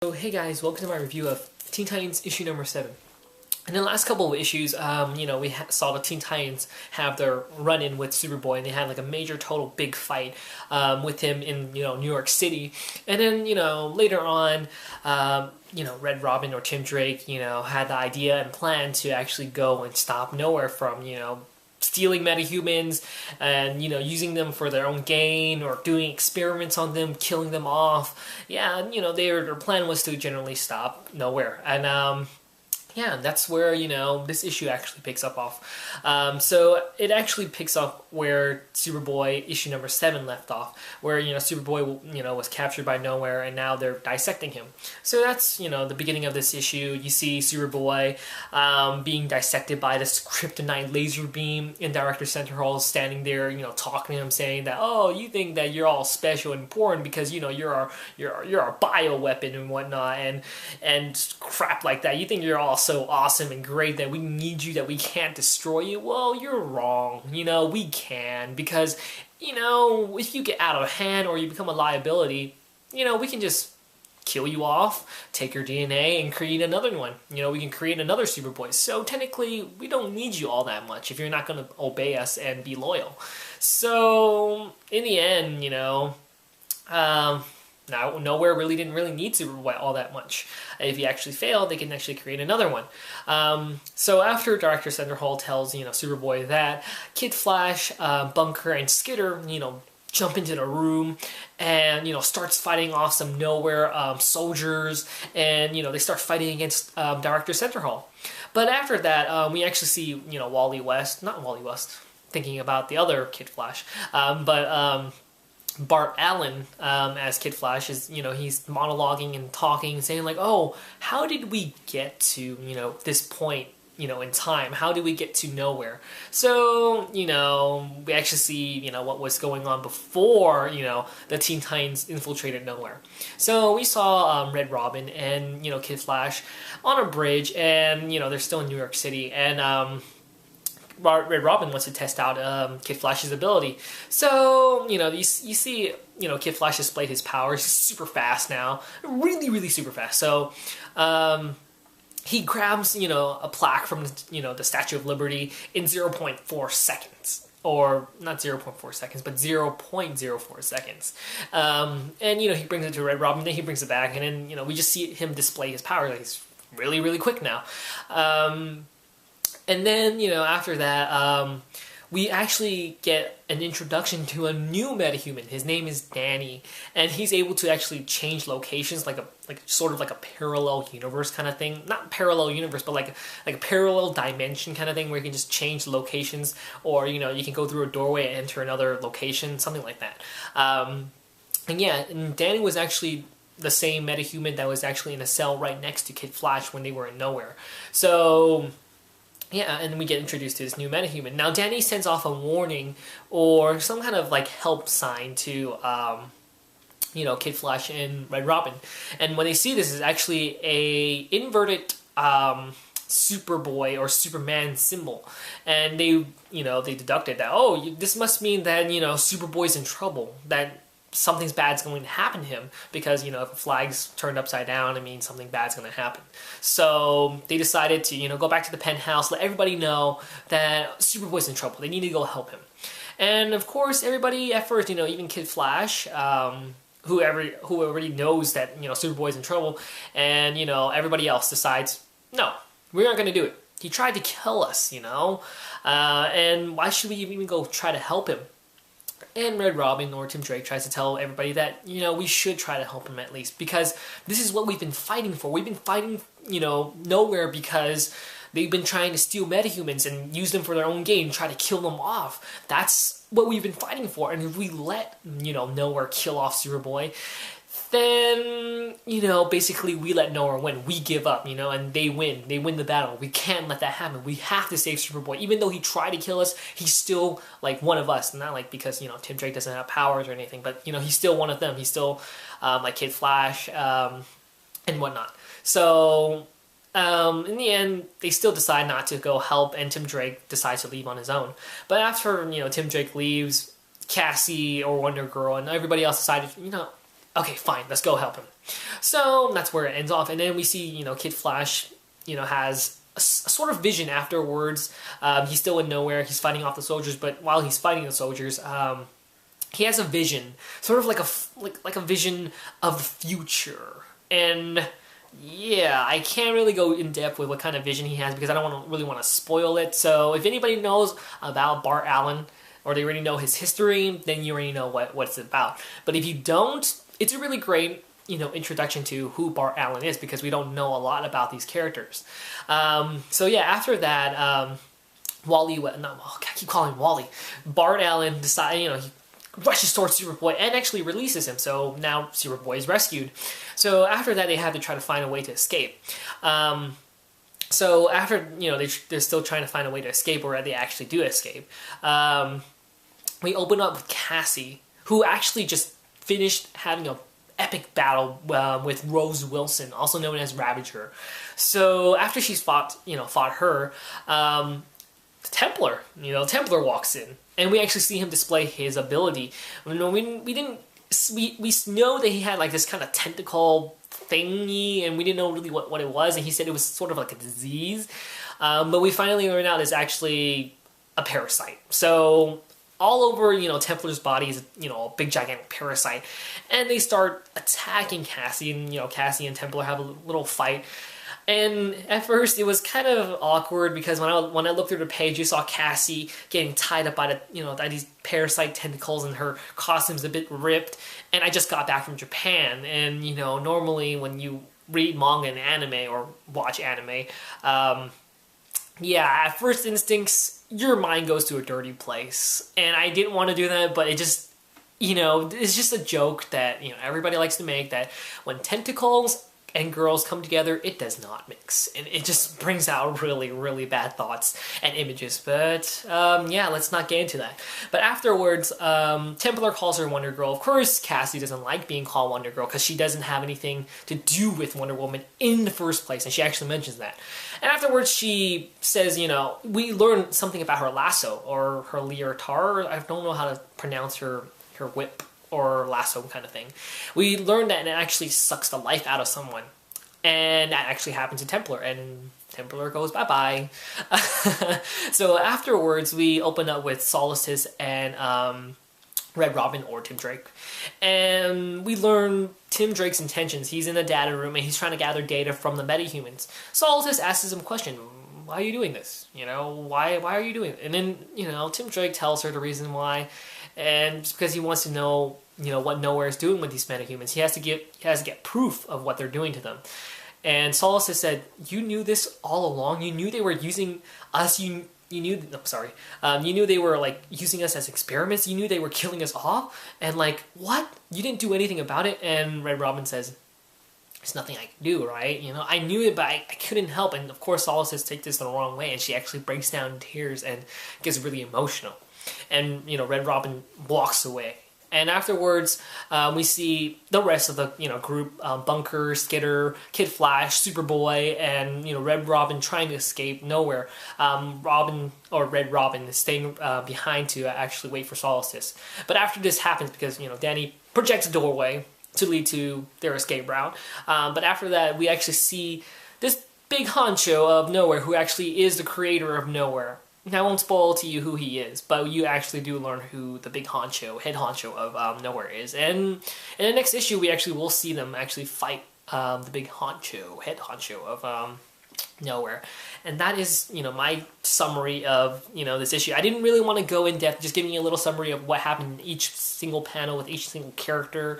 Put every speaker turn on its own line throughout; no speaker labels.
So hey guys, welcome to my review of Teen Titans issue number 7. In the last couple of issues, we saw the Teen Titans have their run-in with Superboy, and they had like a major, total, big fight with him in New York City. And then later on, Red Robin or Tim Drake, had the idea and plan to actually go and stop Nowhere from stealing metahumans and using them for their own gain or doing experiments on them, killing them off. Yeah, their plan was to generally stop Nowhere. And yeah, that's where, this issue actually picks up off. So it actually picks up where Superboy issue number 7 left off, where, Superboy, was captured by Nowhere, and now they're dissecting him. So that's, the beginning of this issue. You see Superboy being dissected by this kryptonite laser beam, and Director Centerhall standing there, talking to him, saying that, oh, you think that you're all special and important because, you're a bioweapon and whatnot, and crap like that. You think you're all so awesome and great that we need you, that we can't destroy you. Well, you're wrong. We can, because if you get out of hand or you become a liability, we can just kill you off, take your DNA, and create another one. We can create another Superboy. So technically, we don't need you all that much if you're not going to obey us and be loyal. So in the end, now, Nowhere really didn't need Superboy all that much. If he actually failed, they can actually create another one. So after Director Centerhall tells, Superboy that, Kid Flash, Bunker, and Skitter, jump into the room and, starts fighting off some Nowhere soldiers, and, they start fighting against Director Centerhall. But after that, we actually see, Wally West, not Wally West, thinking about the other Kid Flash, Bart Allen as Kid Flash is, he's monologuing and talking, saying like, oh, how did we get to, this point, in time? How did we get to Nowhere? So, we actually see, what was going on before, the Teen Titans infiltrated Nowhere. So we saw Red Robin and, Kid Flash on a bridge, and, they're still in New York City, and, Red Robin wants to test out Kid Flash's ability. So, you see, Kid Flash display his powers. He's super fast now. Really, really super fast. So, he grabs, a plaque from, the Statue of Liberty in 0.4 seconds. Or, not 0.4 seconds, but 0.04 seconds. And, he brings it to Red Robin, then he brings it back, and then, we just see him display his powers. Like, he's really, really quick now. And then, after that, we actually get an introduction to a new metahuman. His name is Danny, and he's able to actually change locations, like sort of like a parallel universe kind of thing. Not parallel universe, but like a parallel dimension kind of thing, where you can just change locations, or you can go through a doorway and enter another location, something like that. And yeah, and Danny was actually the same metahuman that was actually in a cell right next to Kid Flash when they were in Nowhere. So yeah, and we get introduced to this new metahuman. Now, Danny sends off a warning or some kind of like help sign to, Kid Flash and Red Robin. And when they see this, it's actually a inverted Superboy or Superman symbol. And they deducted that, oh, this must mean that, Superboy's in trouble, that something's bad's going to happen to him, because if a flag's turned upside down, it means something bad's going to happen. So they decided to go back to the penthouse, let everybody know that Superboy's in trouble. They need to go help him. And of course, everybody at first, even Kid Flash, who already knows that Superboy's in trouble, and everybody else decides, no, we're not going to do it. He tried to kill us, and why should we even go try to help him? And Red Robin or Tim Drake tries to tell everybody that, we should try to help him at least, because this is what we've been fighting for. We've been fighting, Nowhere because they've been trying to steal metahumans and use them for their own gain, try to kill them off. That's what we've been fighting for. And if we let, Nowhere kill off Superboy, then, basically we let Nowhere win. We give up, and they win. They win the battle. We can't let that happen. We have to save Superboy. Even though he tried to kill us, he's still, like, one of us. Not, like, because, Tim Drake doesn't have powers or anything, but, he's still one of them. He's still, like, Kid Flash, and whatnot. So, in the end, they still decide not to go help, and Tim Drake decides to leave on his own. But after, Tim Drake leaves, Cassie or Wonder Girl and everybody else decided, okay, fine, let's go help him. So that's where it ends off, and then we see, Kid Flash, has a sort of vision afterwards. He's still in nowhere. He's fighting off the soldiers, but while he's fighting the soldiers, he has a vision, sort of like a vision of the future. And yeah, I can't really go in depth with what kind of vision he has because I don't really want to spoil it. So if anybody knows about Bart Allen, or they already know his history, then you already know what it's about. But if you don't, it's a really great introduction to who Bart Allen is, because we don't know a lot about these characters. So yeah, after that, I keep calling him Wally. Bart Allen decides, he rushes towards Superboy and actually releases him. So now Superboy is rescued. So after that, they have to try to find a way to escape. So after, they're still trying to find a way to escape, or they actually do escape. We open up with Cassie, who actually just finished having a epic battle with Rose Wilson, also known as Ravager. So after she's fought her, Templar walks in, and we actually see him display his ability. We know that he had like this kind of tentacle thingy, and we didn't know really what it was, and he said it was sort of like a disease. But we finally learned out it's actually a parasite. So all over, Templar's body is, a big gigantic parasite. And they start attacking Cassie, and, Cassie and Templar have a little fight. And at first, it was kind of awkward because when I looked through the page, you saw Cassie getting tied up by by these parasite tentacles, and her costume's a bit ripped. And I just got back from Japan, and, normally when you read manga and anime, or watch anime, yeah, at first instincts, your mind goes to a dirty place. And I didn't want to do that, but it just, it's just a joke that, everybody likes to make, that when tentacles and girls come together, it does not mix. And it just brings out really, really bad thoughts and images. But, yeah, let's not get into that. But afterwards, Templar calls her Wonder Girl. Of course, Cassie doesn't like being called Wonder Girl because she doesn't have anything to do with Wonder Woman in the first place. And she actually mentions that. And afterwards, she says, we learn something about her lasso, or her leotard. I don't know how to pronounce her whip or lasso kind of thing. We learned that it actually sucks the life out of someone. And that actually happens to Templar, and Templar goes bye-bye. So afterwards, we open up with Solstice and Red Robin, or Tim Drake. And we learn Tim Drake's intentions. He's in the data room, and he's trying to gather data from the metahumans. Solstice asks him a question. Why are you doing this? Why are you doing it? And then, Tim Drake tells her the reason why. And it's because he wants to know, what Nowhere is doing with these metahumans. He has to get proof of what they're doing to them. And Solstice said, "You knew this all along. You knew they were using us. You knew. I'm sorry. You knew they were like using us as experiments. You knew they were killing us off. And like, what? You didn't do anything about it." And Red Robin says, "There's nothing I can do, right? I knew it, but I couldn't help." And of course, Solstice takes this the wrong way, and she actually breaks down in tears and gets really emotional. And Red Robin walks away. And afterwards, we see the rest of the group: Bunker, Skitter, Kid Flash, Superboy, and Red Robin trying to escape Nowhere. Red Robin is staying behind to actually wait for Solstice. But after this happens, because Danny projects a doorway to lead to their escape route. But after that, we actually see this big honcho of Nowhere, who actually is the creator of Nowhere. I won't spoil to you who he is, but you actually do learn who the big head honcho of Nowhere is. And in the next issue, we actually will see them actually fight the big head honcho of Nowhere. And that is, my summary of, this issue. I didn't really want to go in depth, just giving you a little summary of what happened in each single panel with each single character.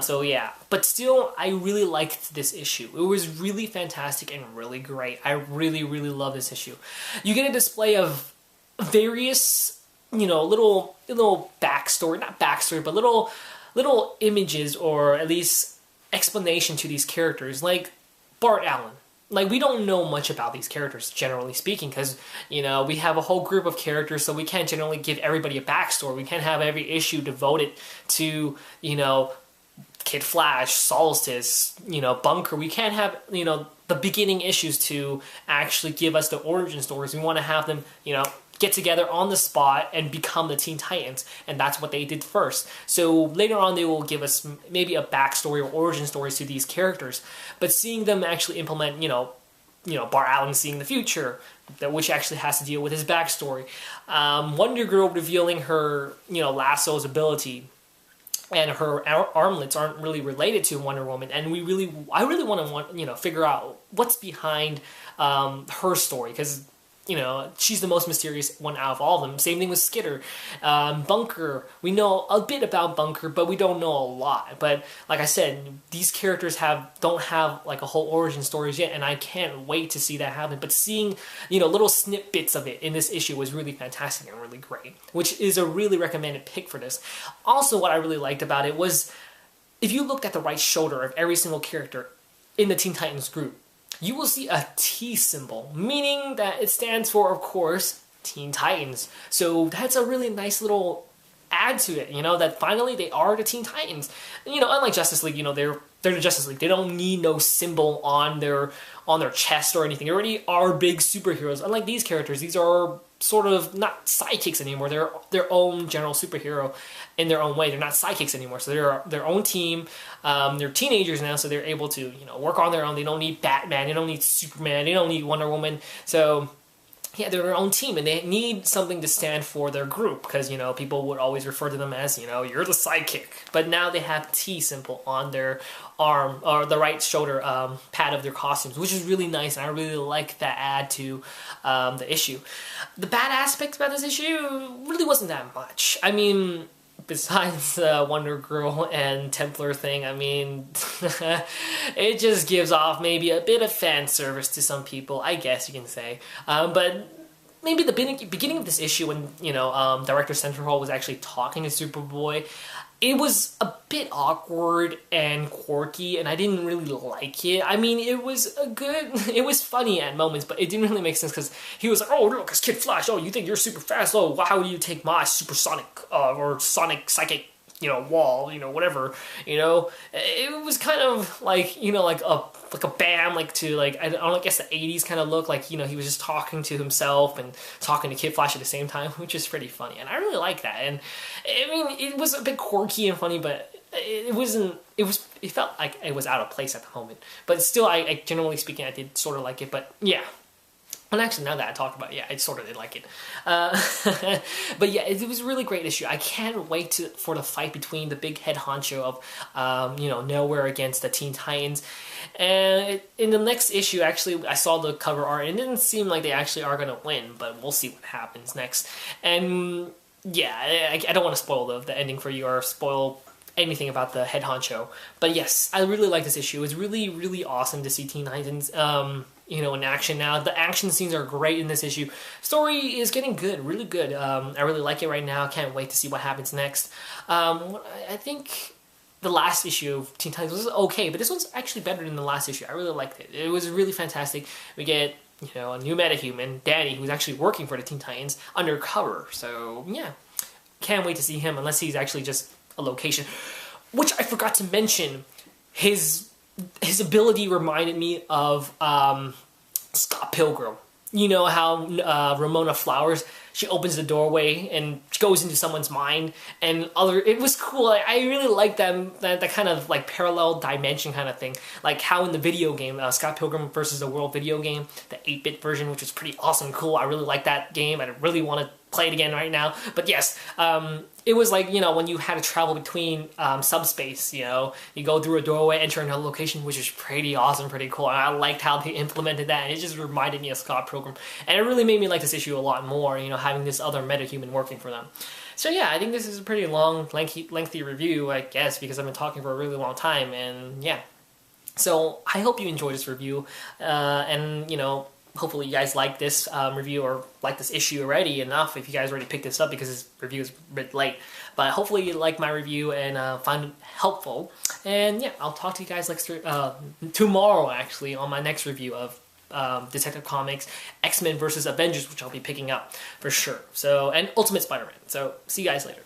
So yeah, but still, I really liked this issue. It was really fantastic and really great. I really, really love this issue. You get a display of various, little backstory, not backstory, but little images, or at least explanation to these characters, like Bart Allen. Like, we don't know much about these characters, generally speaking, because, we have a whole group of characters, so we can't generally give everybody a backstory. We can't have every issue devoted to, Kid Flash, Solstice, Bunker. We can't have, the beginning issues to actually give us the origin stories. We want to have them, get together on the spot and become the Teen Titans, and that's what they did first. So later on they will give us maybe a backstory or origin stories to these characters, but seeing them actually implement, Bart Allen seeing the future, which actually has to deal with his backstory. Wonder Girl revealing her, lasso's ability, and her armlets aren't really related to Wonder Woman, and I really want to figure out what's behind her story, because she's the most mysterious one out of all of them. Same thing with Skitter. Bunker, we know a bit about Bunker, but we don't know a lot. But like I said, these characters don't have like a whole origin stories yet, and I can't wait to see that happen. But seeing, little snippets of it in this issue was really fantastic and really great, which is a really recommended pick for this. Also, what I really liked about it was, if you looked at the right shoulder of every single character in the Teen Titans group, you will see a T symbol, meaning that it stands for, of course, Teen Titans. So that's a really nice little add to it, that finally they are the Teen Titans. Unlike Justice League, they're the Justice League. They don't need no symbol on their chest or anything. They already are big superheroes. Unlike these characters, these are sort of not sidekicks anymore. They're their own general superhero in their own way. They're not sidekicks anymore. So they're their own team. They're teenagers now, so they're able to work on their own. They don't need Batman. They don't need Superman. They don't need Wonder Woman. So yeah, they're their own team, and they need something to stand for their group, because, people would always refer to them as, you're the sidekick. But now they have T symbol on their arm, or the right shoulder pad of their costumes, which is really nice, and I really like that add to the issue. The bad aspects about this issue really wasn't that much. I mean, besides the Wonder Girl and Templar thing, I mean, it just gives off maybe a bit of fan service to some people, I guess you can say. But maybe the beginning of this issue, when Director Centerfold was actually talking to Superboy, it was a bit awkward and quirky, and I didn't really like it. I mean, it was funny at moments, but it didn't really make sense, because he was like, oh, look, it's Kid Flash, oh, you think you're super fast, oh, how do you take my supersonic, or sonic psychic, wall, whatever, it was kind of like, like a bam, like to, like, I don't know, I guess the 80s kind of look, like, he was just talking to himself and talking to Kid Flash at the same time, which is pretty funny, and I really like that. And I mean, it was a bit quirky and funny, but it felt like it was out of place at the moment. But still, I generally speaking, I did sort of like it. But yeah. And actually, now that I talk about it, yeah, I sort of did like it. But yeah, it was a really great issue. I can't wait for the fight between the big head honcho of, Nowhere against the Teen Titans. And in the next issue, actually, I saw the cover art, and it didn't seem like they actually are going to win, but we'll see what happens next. And yeah, I don't want to spoil the ending for you, or spoil anything about the head honcho. But yes, I really like this issue. It's really, really awesome to see Teen Titans, in action now. The action scenes are great in this issue. Story is getting good, really good. I really like it right now. Can't wait to see what happens next. I think the last issue of Teen Titans was okay, but this one's actually better than the last issue. I really liked it. It was really fantastic. We get, a new metahuman, Danny, who's actually working for the Teen Titans undercover. So yeah, can't wait to see him, unless he's actually just a location. Which I forgot to mention, his ability reminded me of Scott Pilgrim. You know how Ramona Flowers, she opens the doorway and goes into someone's mind, and it was cool. I really like that kind of like parallel dimension kind of thing. Like how in the video game, Scott Pilgrim versus the World video game, the 8-bit version, which was pretty awesome and cool. I really like that game. I really want to play it again right now. But yes, it was like, when you had to travel between subspace, you go through a doorway, enter another location, which is pretty awesome, pretty cool. And I liked how they implemented that, and it just reminded me of Scott Pilgrim. And it really made me like this issue a lot more, having this other metahuman working for them. So yeah, I think this is a pretty long, lengthy review, I guess, because I've been talking for a really long time, and yeah. So I hope you enjoyed this review, and, hopefully you guys like this review, or like this issue already enough if you guys already picked this up, because this review is a bit late. But hopefully you like my review and find it helpful. And yeah, I'll talk to you guys tomorrow, actually, on my next review of Detective Comics, X-Men vs. Avengers, which I'll be picking up for sure. So, and Ultimate Spider-Man. So see you guys later.